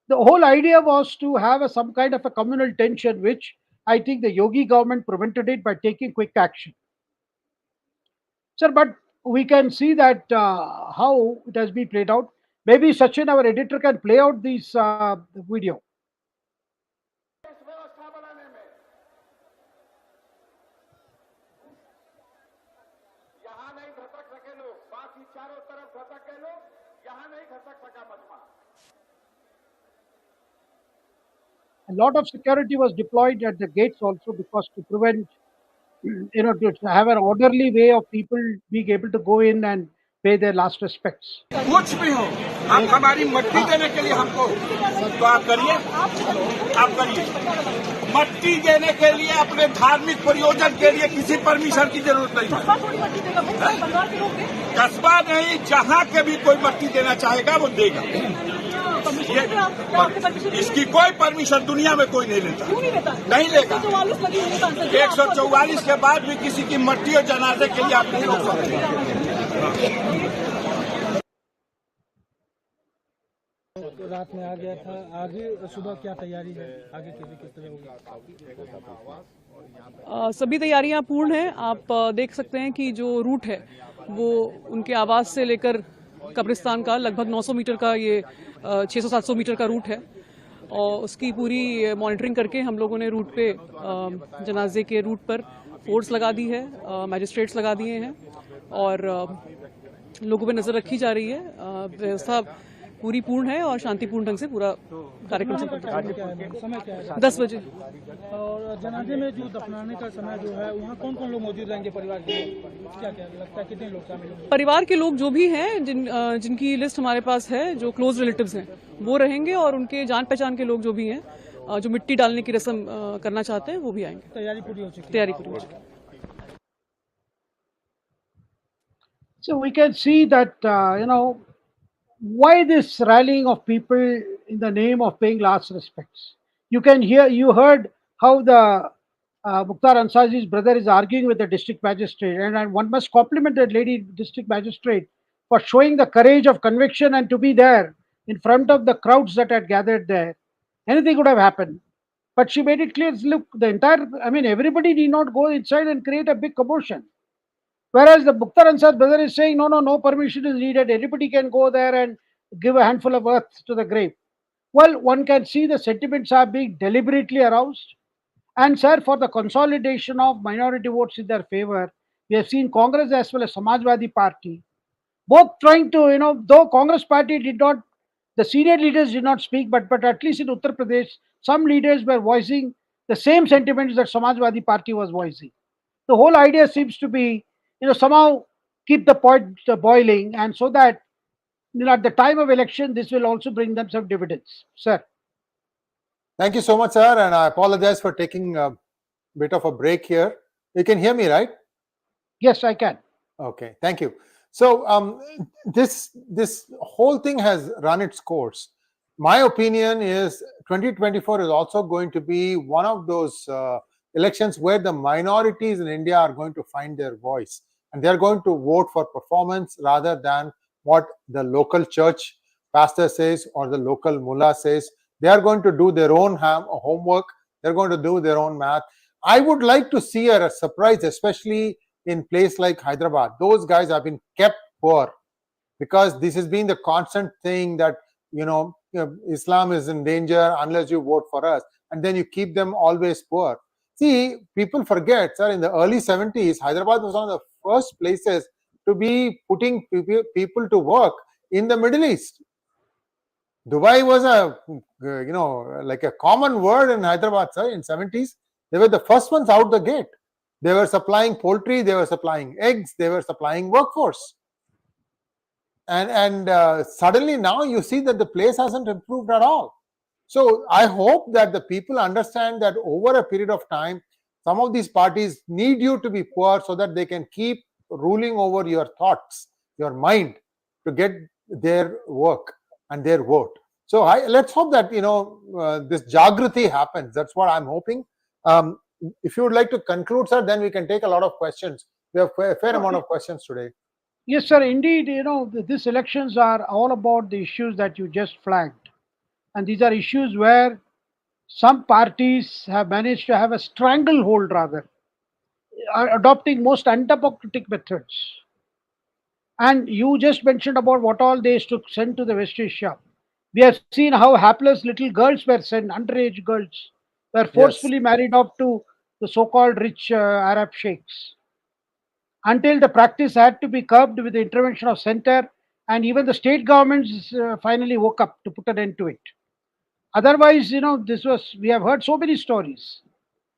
The whole idea was to have some kind of a communal tension, which I think the Yogi government prevented it by taking quick action. Sir, but we can see that how it has been played out. Maybe Sachin, our editor, can play out this video. A lot of security was deployed at the gates also because to prevent, to have an orderly way of people being able to go in and pay their last respects. कुछ भी हो, आप हमारी मट्टी देने के लिए हमको तो आप करिए, मट्टी देने के लिए अपने धार्मिक प्रयोजन के लिए किसी परमिशन की जरूरत नहीं है। कस्बा नहीं, जहाँ के भी कोई मट्टी देना चाहेगा वो देगा। इसकी कोई परमिशन दुनिया में कोई नहीं लेता, नहीं लेगा। 144 के बाद भी किसी की मट्टी और जनाजे के लिए आप नहीं रोक सकते। रात में आ गया था, आगे सुबह क्या तैयारी है, आगे किस तरह होगी? सभी तैयारियां पूर्ण हैं। आप देख सकते हैं कि जो रूट है वो उनके आवास से लेकर कब्रिस्तान का लगभग 900 मीटर का ये 600-700 मीटर का रूट है और उसकी पूरी मॉनिटरिंग करके हम लोगों ने रूट पे जनाजे के रूट पर फोर्स लगा दी है, मैजिस्ट्रेट्स लगा दिए हैं और लोगों पे नजर रखी जा रही है। व्यवस्था पूरी पूर्ण है और शांतिपूर्ण ढंग से पूरा कार्यक्रम समय क्या है? 10 बजे। और जनाजे में जो दफनाने का समय जो है वहाँ कौन कौन लोग मौजूद रहेंगे परिवार के? क्या क्या लगता है कितने लोग शामिल होंगे? परिवार के लोग जो भी हैं जिनकी लिस्ट हमारे पास है, जो क्लोज रिलेटिव्स हैं वो रहेंगे और उनके जान पहचान के लोग जो भी हैं, जो मिट्टी डालने की रस्म करना चाहते हैं वो भी आएंगे। तैयारी पूरी हो चुकी है? तैयारी पूरी हो चुकी है। So we can see that, why this rallying of people in the name of paying last respects. You heard how the Mukhtar Ansari's brother is arguing with the district magistrate, and one must compliment that lady district magistrate for showing the courage of conviction and to be there in front of the crowds that had gathered there. Anything could have happened, but she made it clear, look, everybody need not go inside and create a big commotion. Whereas the Mukhtar Ansari brother is saying, no permission is needed. Everybody can go there and give a handful of earth to the grave. Well, one can see the sentiments are being deliberately aroused. And sir, for the consolidation of minority votes in their favor, we have seen Congress as well as Samajwadi Party, both trying to, though Congress Party did not, the senior leaders did not speak, but at least in Uttar Pradesh, some leaders were voicing the same sentiments that Samajwadi Party was voicing. The whole idea seems to be, somehow keep the pot boiling, and so that at the time of election, this will also bring them some dividends. Sir. Thank you so much, sir. And I apologize for taking a bit of a break here. You can hear me, right? Yes, I can. Okay, thank you. So this whole thing has run its course. My opinion is 2024 is also going to be one of those elections where the minorities in India are going to find their voice, and they're going to vote for performance rather than what the local church pastor says or the local mullah says. They are going to do their own homework. They're going to do their own math. I would like to see a surprise, especially in place like Hyderabad. Those guys have been kept poor because this has been the constant thing that, Islam is in danger unless you vote for us, and then you keep them always poor. See, people forget, sir, in the early 70s, Hyderabad was one of the first places to be putting people to work in the Middle East. Dubai was like a common word in Hyderabad, sir, in 70s. They were the first ones out the gate. They were supplying poultry, they were supplying eggs, they were supplying workforce. And suddenly now you see that the place hasn't improved at all. So I hope that the people understand that over a period of time, some of these parties need you to be poor so that they can keep ruling over your thoughts, your mind, to get their work and their vote. So let's hope that this Jagrati happens. That's what I'm hoping. If you would like to conclude, sir, then we can take a lot of questions. We have a fair amount of questions today. Yes, sir. Indeed, these elections are all about the issues that you just flagged. And these are issues where some parties have managed to have a stranglehold, rather, adopting most undemocratic methods. And you just mentioned about what all they used to send to the West Asia. We have seen how hapless little girls were sent, underage girls were forcefully married off to the so-called rich Arab sheikhs, until the practice had to be curbed with the intervention of center, and even the state governments finally woke up to put an end to it. Otherwise, we have heard so many stories,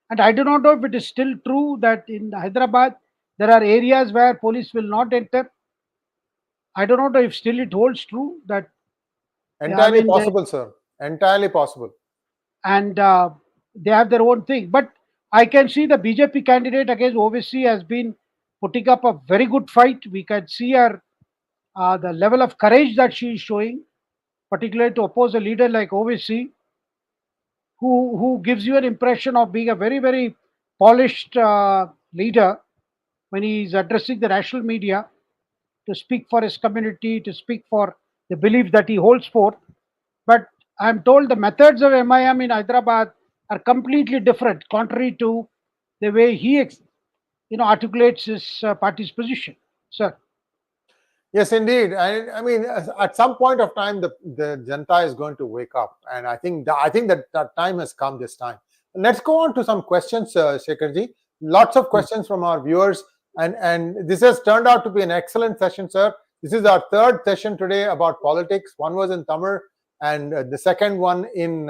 and I do not know if it is still true that in Hyderabad there are areas where police will not enter. I do not know if still it holds true that entirely possible, sir. Entirely possible. And they have their own thing. But I can see the BJP candidate against 𝗤𝘂𝘃 has been putting up a very good fight. We can see her the level of courage that she is showing, particularly to oppose a leader like 𝗤𝘂𝘃, who gives you an impression of being a very, very polished leader when he is addressing the national media to speak for his community, to speak for the belief that he holds forth. But I'm told the methods of MIM in Hyderabad are completely different, contrary to the way he articulates his party's position. Sir. Yes, indeed. I mean, at some point of time, the Janata is going to wake up, and I think that time has come this time. Let's go on to some questions, Shekharji. Lots of questions from our viewers, and this has turned out to be an excellent session, sir. This is our third session today about politics. One was in Tamil, and the second one in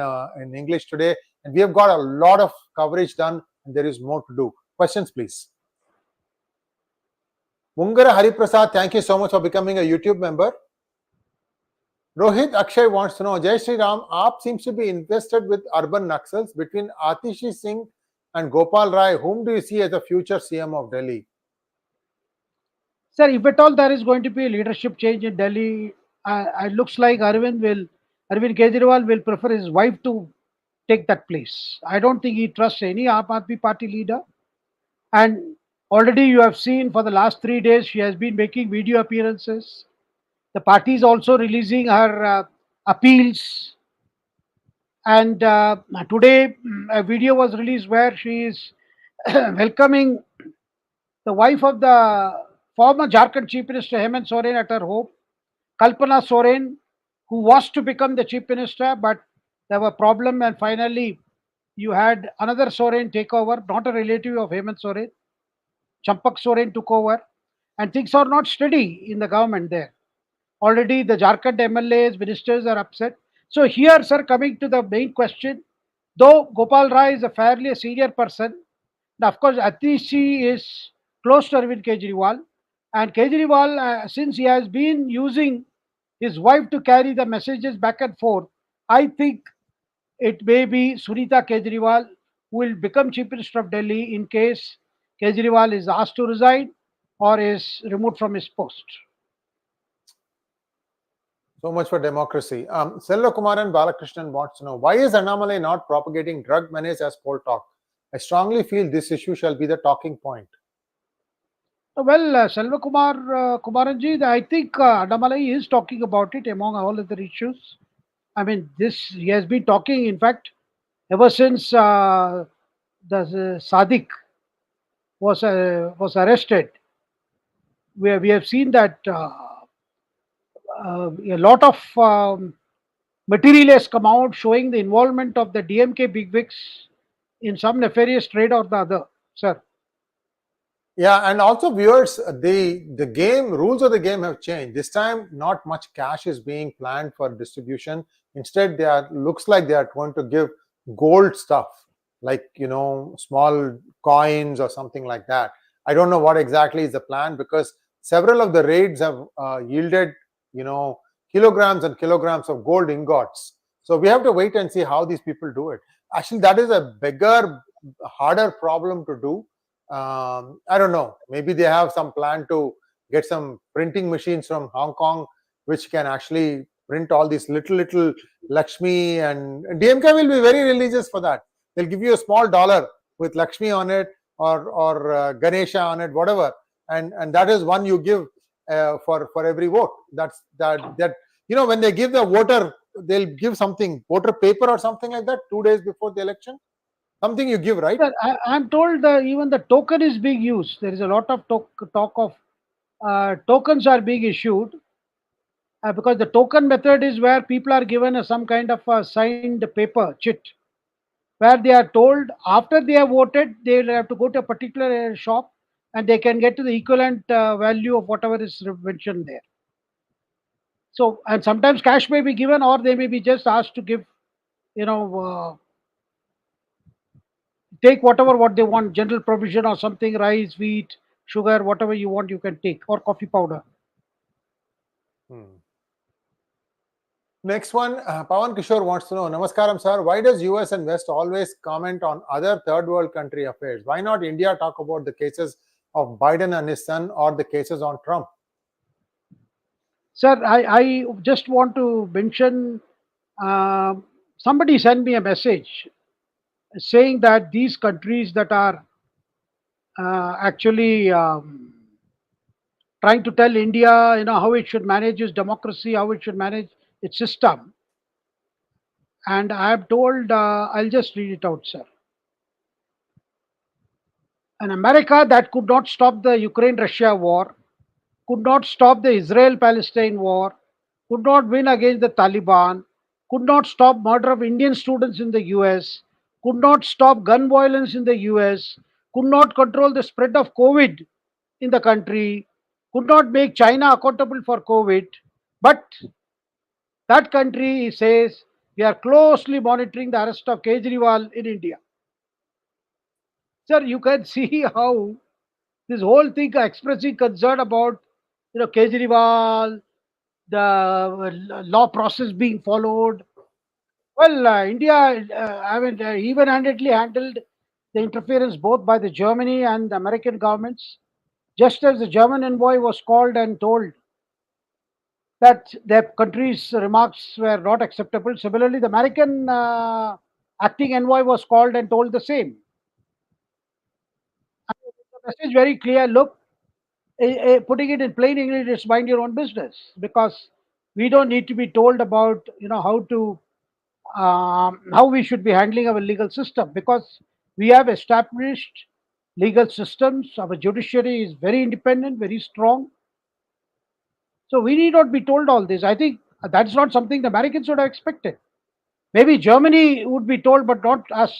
English today. And we have got a lot of coverage done, and there is more to do. Questions, please. Mungara Hariprasad, thank you so much for becoming a YouTube member. Rohit Akshay wants to know, Jai Shri Ram, AAP seems to be invested with urban naxals. Between Atishi Singh and Gopal Rai, whom do you see as the future CM of Delhi? Sir, if at all there is going to be a leadership change in Delhi, it looks like Arvind Kejriwal will prefer his wife to take that place. I don't think he trusts any Aap Aadmi Party leader. And already you have seen for the last 3 days, she has been making video appearances. The party is also releasing her appeals. And today, a video was released where she is welcoming the wife of the former Jharkhand Chief Minister Hemant Soren at her home, Kalpana Soren, who was to become the Chief Minister, but there were problems, and finally you had another Soren take over, not a relative of Hemant Soren. Champak Soren took over, and things are not steady in the government there. Already the Jharkhand MLAs, ministers are upset. So here, sir, coming to the main question, though Gopal Rai is a fairly senior person, now of course Atishi is close to Arvind Kejriwal, and Kejriwal, since he has been using his wife to carry the messages back and forth, I think it may be Sunita Kejriwal who will become Chief Minister of Delhi in case Kejriwal is asked to resign or is removed from his post. So much for democracy. Selva Kumaran Balakrishnan wants to know, why is Annamalai not propagating drug menace as poll talk? I strongly feel this issue shall be the talking point. Well, Selva Kumaranji, I think Annamalai is talking about it among all other issues. I mean, he has been talking, in fact, ever since the Sadiq was arrested. We have seen that a lot of material has come out showing the involvement of the DMK bigwigs in some nefarious trade or the other, sir. Yeah, and also viewers, the rules of the game have changed. This time, not much cash is being planned for distribution. Instead, looks like they are going to give gold stuff, like small coins or something like that. I don't know what exactly is the plan, because several of the raids have yielded kilograms and kilograms of gold ingots. So we have to wait and see how these people do it. Actually, that is a bigger, harder problem to do. I don't know. Maybe they have some plan to get some printing machines from Hong Kong, which can actually print all these little Lakshmi, and DMK will be very religious for that. They'll give you a small dollar with Lakshmi on it or Ganesha on it, whatever, and that is one you give for every vote. That's that when they give the voter, they'll give something, voter paper or something like that 2 days before the election. Something you give, right? Sir, I'm told even the token is being used. There is a lot of talk of tokens are being issued because the token method is where people are given some kind of a signed paper chit, where they are told after they have voted they will have to go to a particular shop and they can get to the equivalent value of whatever is mentioned there. So, and sometimes cash may be given, or they may be just asked to give, take what they want, general provision or something, rice, wheat, sugar, whatever you want, you can take, or coffee powder. Next one, Pawan Kishore wants to know, Namaskaram sir, why does US and West always comment on other third world country affairs? Why not India talk about the cases of Biden and his son or the cases on Trump? Sir, I just want to mention, somebody sent me a message saying that these countries that are actually trying to tell India, how it should manage its democracy, how it should manage its system. And I am told, I'll just read it out, sir. An America that could not stop the Ukraine-Russia war, could not stop the Israel-Palestine war, could not win against the Taliban, could not stop murder of Indian students in the US, could not stop gun violence in the US, could not control the spread of COVID in the country, could not make China accountable for COVID, but that country says we are closely monitoring the arrest of Kejriwal in India. Sir, you can see how this whole thing expressing concern about Kejriwal, the law process being followed. Well, India, even-handedly handled the interference both by the Germany and the American governments. Just as the German envoy was called and told that their country's remarks were not acceptable, similarly, the American acting envoy was called and told the same. The message very clear. Look, putting it in plain English, is mind your own business, because we don't need to be told about how we should be handling our legal system, because we have established legal systems. Our judiciary is very independent, very strong. So we need not be told all this. I think that's not something the Americans would have expected. Maybe Germany would be told, but not us,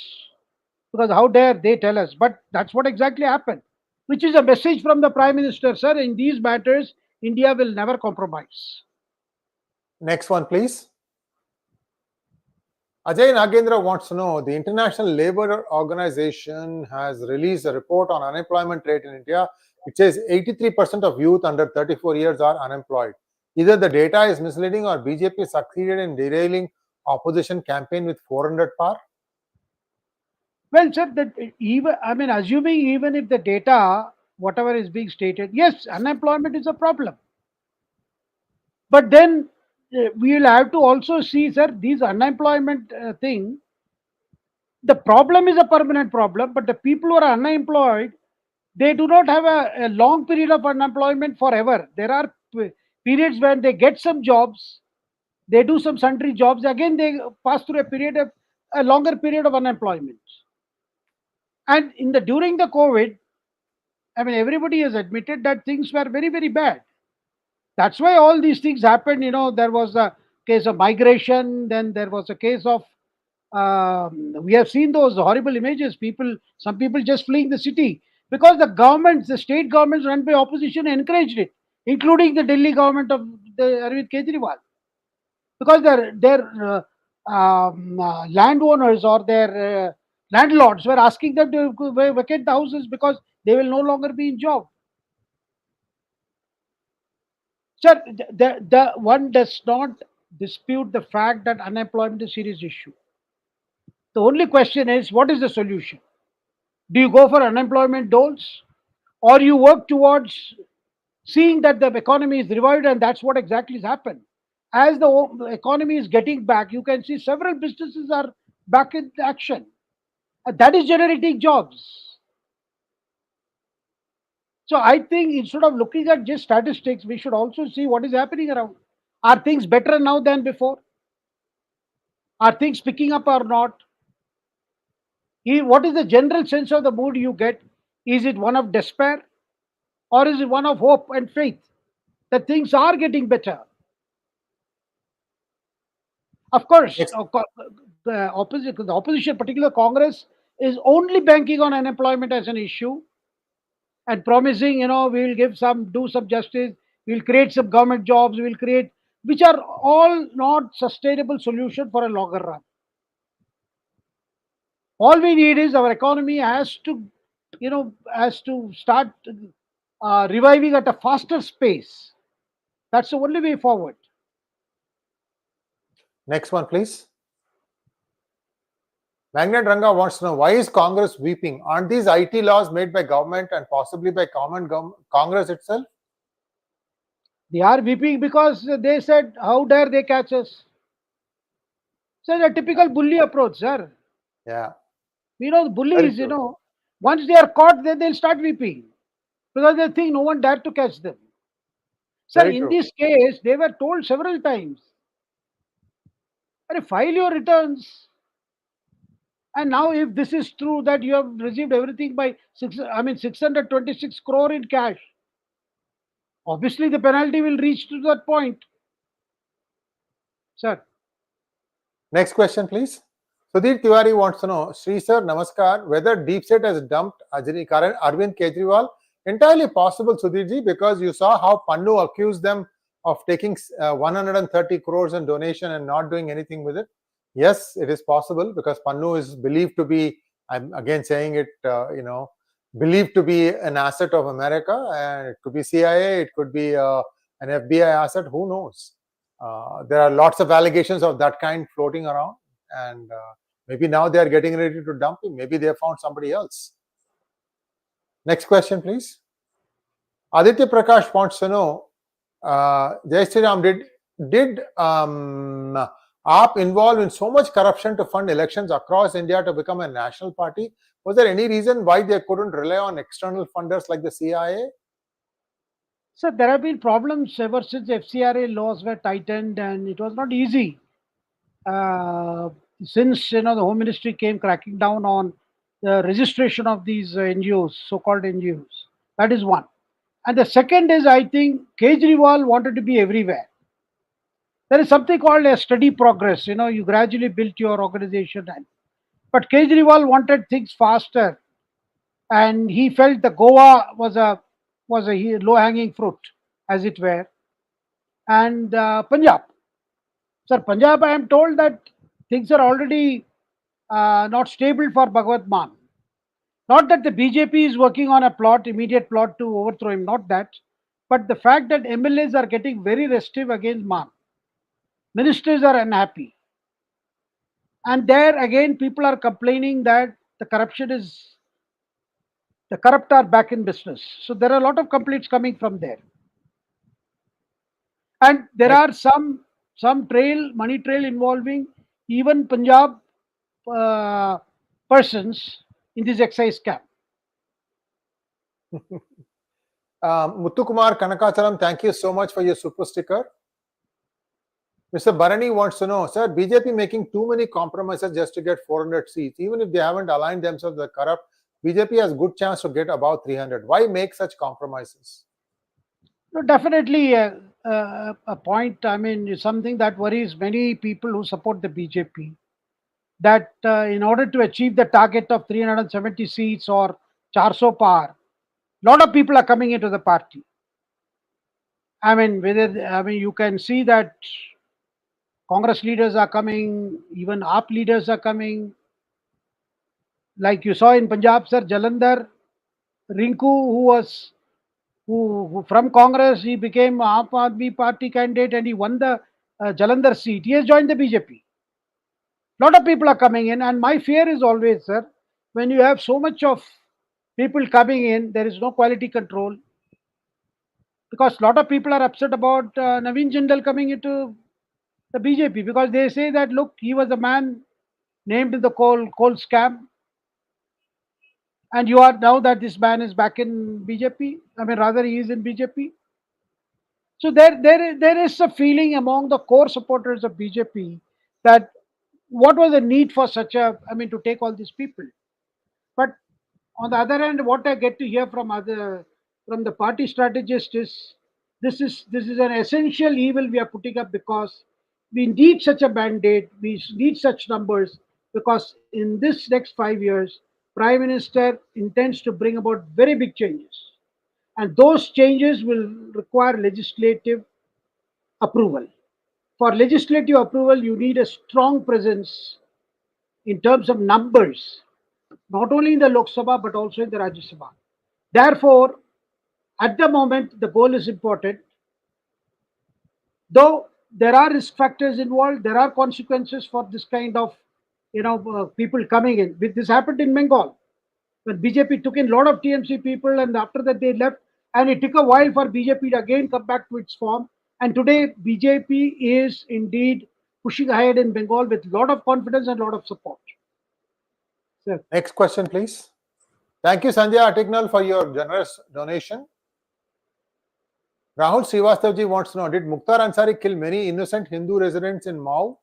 because how dare they tell us? But that's what exactly happened, which is a message from the Prime Minister, sir. In these matters, India will never compromise. Next one, please. Ajay Nagendra wants to know, the International Labour Organization has released a report on unemployment rate in India. It says 83% of youth under 34 years are unemployed. Either the data is misleading or BJP succeeded in derailing opposition campaign with 400 power. Well, sir, that assuming even if the data, whatever is being stated, yes, unemployment is a problem. But then we will have to also see, sir, these unemployment thing, the problem is a permanent problem, but the people who are unemployed, they do not have a long period of unemployment forever. There are periods when they get some jobs, they do some sundry jobs, again they pass through a longer period of unemployment. And during the COVID, everybody has admitted that things were very, very bad. That's why all these things happened. There was a case of migration, then there was a case of, we have seen those horrible images, some people just fleeing the city, because the state governments run by opposition encouraged it, including the Delhi government of the Arvind Kejriwal, because their landowners or their landlords were asking them to vacate the houses because they will no longer be in job. Sir, the one does not dispute the fact that unemployment is a serious issue. The only question is, what is the solution? Do you go for unemployment doles, or you work towards seeing that the economy is revived? And that's what exactly has happened. as the economy is getting back, you can see several businesses are back in action. And that is generating jobs. So I think instead of looking at just statistics, we should also see what is happening around. Are things better now than before? Are things picking up or not? What is the general sense of the mood you get? Is it one of despair, or is it one of hope and faith that things are getting better? Of course, Yes. the opposition, particularly Congress, is only banking on unemployment as an issue and promising, we'll do some justice, we'll create some government jobs, we'll create, which are all not sustainable solution for a longer run. All we need is our economy has to start reviving at a faster pace. That's the only way forward. Next one, please. Magnet Ranga wants to know, why is Congress weeping? Aren't these IT laws made by government and possibly by Congress itself? They are weeping because they said, how dare they catch us? So it's a typical bully approach, sir. Yeah. The bullies, once they are caught, then they'll start weeping because they think no one dared to catch them. Sir, in this case, they were told several times, file your returns. And now if this is true that you have received everything by 626 crore in cash, obviously the penalty will reach to that point. Sir. Next question, please. Sudhir Tiwari wants to know, Sree sir, namaskar, whether deep state has dumped Arvind Kejriwal. Entirely possible, Sudhirji, because you saw how Pannu accused them of taking 130 crores in donation and not doing anything with it. Yes, it is possible because Pannu is believed to be, I'm again saying it, believed to be an asset of America, and it could be CIA, it could be an FBI asset, who knows? There are lots of allegations of that kind floating around, and maybe now they are getting ready to dump him. Maybe they have found somebody else. Next question, please. Aditya Prakash wants to know, Jai Sri Ram, did AAP involved in so much corruption to fund elections across India to become a national party? Was there any reason why they couldn't rely on external funders like the CIA? So there have been problems ever since FCRA laws were tightened, and it was not easy. Since the Home Ministry came cracking down on the registration of these NGOs, so-called NGOs. That is one. And the second is, I think Kejriwal wanted to be everywhere. There is something called a steady progress. You gradually built your organization, but Kejriwal wanted things faster, and he felt the Goa was a low-hanging fruit, as it were, and Punjab. Sir, Punjab, I am told that things are already not stable for Bhagwat Mann. Not that the BJP is working on a immediate plot to overthrow him, not that, but the fact that MLAs are getting very restive against Mann. Ministers are unhappy. And there again, people are complaining that the corrupt are back in business. So there are a lot of complaints coming from there. And there are some money trail involving even Punjab persons in this excise scam. Muthukumar Kanakacharam, thank you so much for your super sticker. Mr. Bharani wants to know, sir, BJP making too many compromises just to get 400 seats. Even if they haven't aligned themselves with the corrupt, BJP has good chance to get about 300. Why make such compromises? No, definitely a point, something that worries many people who support the BJP, that in order to achieve the target of 370 seats or 400 par, a lot of people are coming into the party. You can see that Congress leaders are coming, even AAP leaders are coming. Like you saw in Punjab, sir, Jalandhar, Rinku, who from Congress, he became AAP Aadmi Party candidate and he won the Jalandhar seat. He has joined the BJP. Lot of people are coming in, and my fear is always, sir, when you have so much of people coming in, there is no quality control. Because a lot of people are upset about Naveen Jindal coming into the BJP, because they say that, look, he was the man named in the coal scam, and you are now that this man is back in BJP. I mean, rather he is in BJP. So there is a feeling among the core supporters of BJP that what was the need for such a, I mean, to take all these people. But on the other hand, what I get to hear from the party strategist is this is an essential evil we are putting up because we need such a mandate, we need such numbers, because in this next 5 years, Prime Minister intends to bring about very big changes. And those changes will require legislative approval. For legislative approval, you need a strong presence in terms of numbers, not only in the Lok Sabha but also in the Rajya Sabha. Therefore, at the moment, the goal is important. Though there are risk factors involved, there are consequences for this kind of, people coming in. This happened in Bengal when BJP took in a lot of TMC people, and after that they left, and it took a while for BJP to again come back to its form. And today BJP is indeed pushing ahead in Bengal with a lot of confidence and a lot of support. Sir. Next question, please. Thank you, Sanjay Artignal, for your generous donation. Rahul Srivastava wants to know, did Mukhtar Ansari kill many innocent Hindu residents in Mau?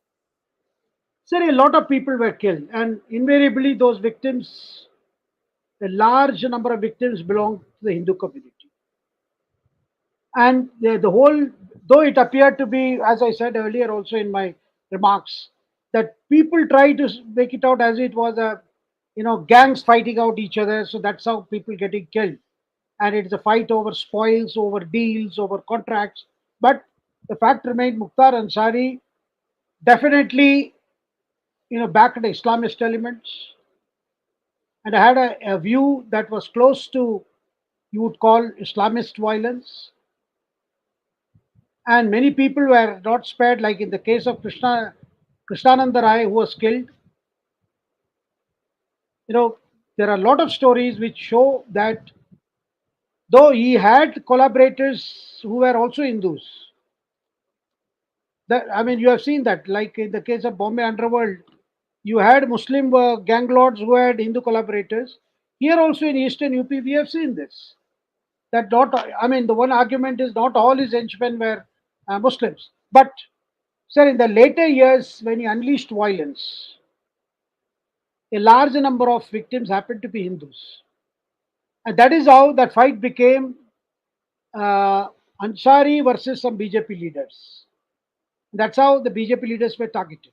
Sir, a lot of people were killed, and invariably those victims, a large number of victims belong to the Hindu community. And the whole, though it appeared to be, as I said earlier also in my remarks, that people try to make it out as it was a, gangs fighting out each other. So that's how people getting killed. And it's a fight over spoils, over deals, over contracts. But the fact remains, Mukhtar Ansari definitely, backed Islamist elements. And I had a view that was close to, you would call, Islamist violence. And many people were not spared, like in the case of Krishnananda Rai, who was killed. There are a lot of stories which show that though he had collaborators who were also Hindus, you have seen that, like in the case of Bombay Underworld, you had Muslim gang lords who had Hindu collaborators. Here also in Eastern UP, we have seen this. That the one argument is not all his henchmen were Muslims. But, sir, in the later years, when he unleashed violence, a large number of victims happened to be Hindus. And that is how that fight became Ansari versus some BJP leaders. That's how the BJP leaders were targeted.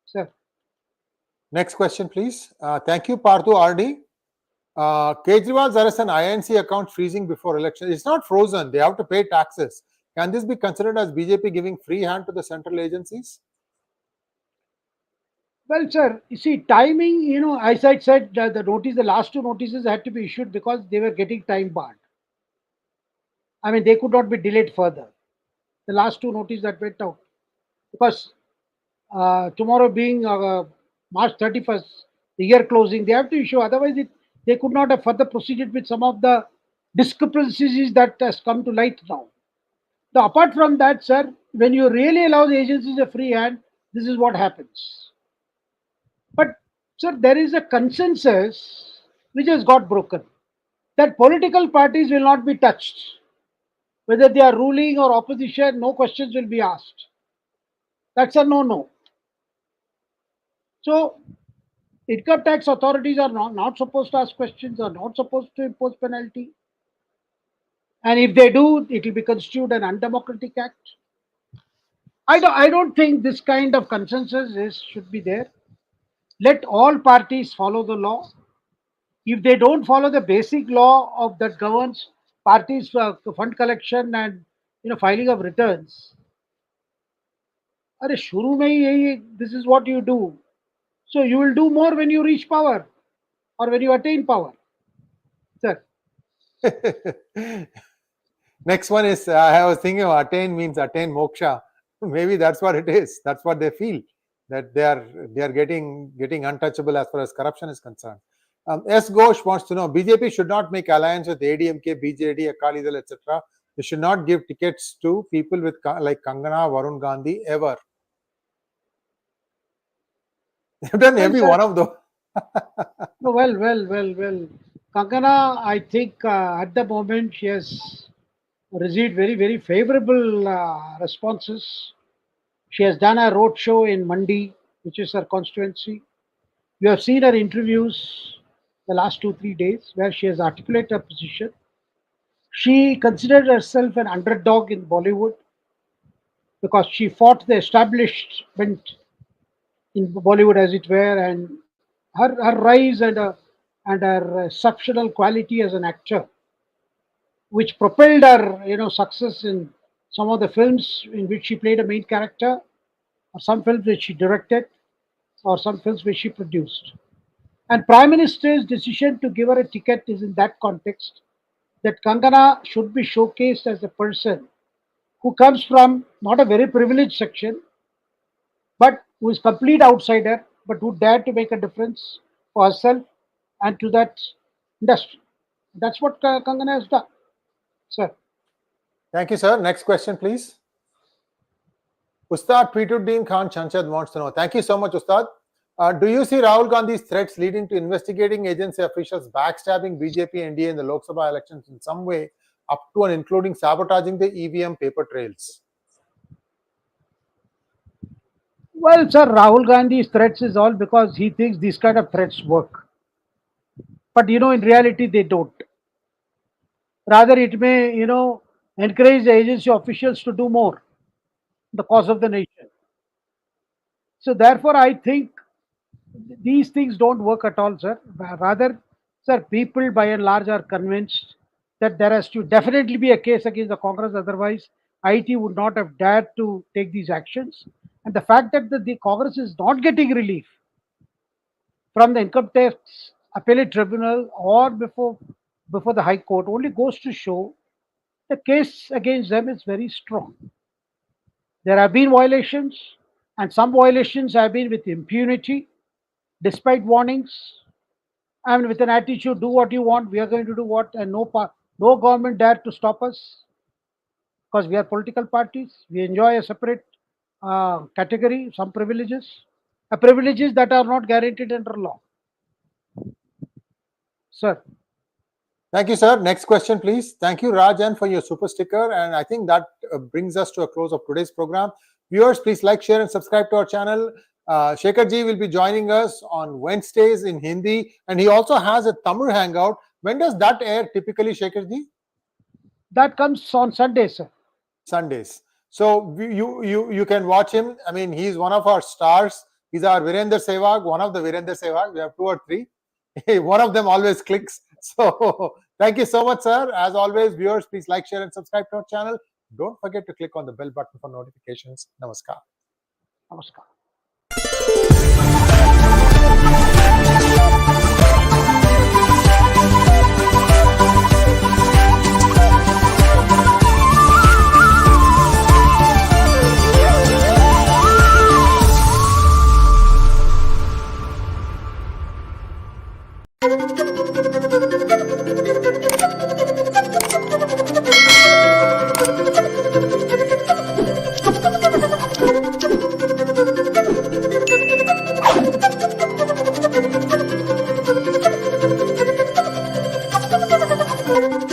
Sir. Next question, please. Thank you, Parthu RD. Kejriwal's arrest an INC account freezing before election. It's not frozen. They have to pay taxes. Can this be considered as BJP giving free hand to the central agencies? Well, sir, you see, timing, as I said, the last two notices had to be issued because they were getting time barred. They could not be delayed further. The last two notices that went out. Because tomorrow being March 31st, the year closing, they have to issue. Otherwise, they could not have further proceeded with some of the discrepancies that has come to light now. Now, apart from that, sir, when you really allow the agencies a free hand, this is what happens. But, sir, there is a consensus which has got broken, that political parties will not be touched. Whether they are ruling or opposition, no questions will be asked. That's a no-no. So, income tax authorities are not supposed to ask questions, are not supposed to impose penalty. And if they do, it will be constituted an undemocratic act. I don't think this kind of consensus should be there. Let all parties follow the law. If they don't follow the basic law of that governs parties fund collection and filing of returns, this is what you do. So you will do more when you reach power or when you attain power. Sir. Next one is, I was thinking of attain means attain moksha. Maybe that's what it is. That's what they feel, that they are getting untouchable as far as corruption is concerned. S. Ghosh wants to know, BJP should not make alliance with ADMKBJD, Akali, etc. They should not give tickets to people with like Kangana, Varun Gandhi ever. They've done every sir. one of those. Well. Kangana, I think at the moment she has received very, very favorable responses. She has done a roadshow in Mandi, which is her constituency. You have seen her interviews the last 2-3 days where she has articulated her position. She considered herself an underdog in Bollywood because she fought the establishment in Bollywood, as it were, and her rise and her exceptional quality as an actor, which propelled her, success in some of the films in which she played a main character, or some films which she directed, or some films which she produced. And Prime Minister's decision to give her a ticket is in that context, that Kangana should be showcased as a person who comes from not a very privileged section, but who is complete outsider, but who dared to make a difference for herself and to that industry. That's what Kangana has done, sir. Thank you, sir. Next question, please. Ustad Pituddin Khan Chanchad wants to know. Thank you so much, Ustad. Do you see Rahul Gandhi's threats leading to investigating agency officials backstabbing BJP NDA in the Lok Sabha elections in some way, up to and including sabotaging the EVM paper trails? Well, sir, Rahul Gandhi's threats is all because he thinks these kind of threats work. But, in reality, they don't. Rather, it may, encourage the agency officials to do more in the cause of the nation. So, therefore, I think these things don't work at all, sir. Rather, sir, people by and large are convinced that there has to definitely be a case against the Congress. Otherwise, IT would not have dared to take these actions. And the fact that the Congress is not getting relief from the Income Tax Appellate Tribunal or before the High Court only goes to show the case against them is very strong. There have been violations, and some violations have been with impunity, despite warnings, and with an attitude, do what you want, we are going to do what, and no government dared to stop us, because we are political parties. We enjoy a separate category, some privileges that are not guaranteed under law. Sir. Thank you, sir. Next question, please. Thank you, Rajan, for your super sticker. And I think that brings us to a close of today's program. Viewers, please like, share, and subscribe to our channel. Shekhar ji will be joining us on Wednesdays in Hindi, and he also has a Tamil hangout. When does that air typically, Shekhar ji? That comes on Sundays, sir. Sundays. So you can watch him. I mean, he's one of our stars. He's our Virender Sehwag, one of the Virender Sehwag. We have 2 or 3. One of them always clicks. So thank you so much, sir. As always, viewers, please like, share, and subscribe to our channel. Don't forget to click on the bell button for notifications. Namaskar. Namaskar. Thank you.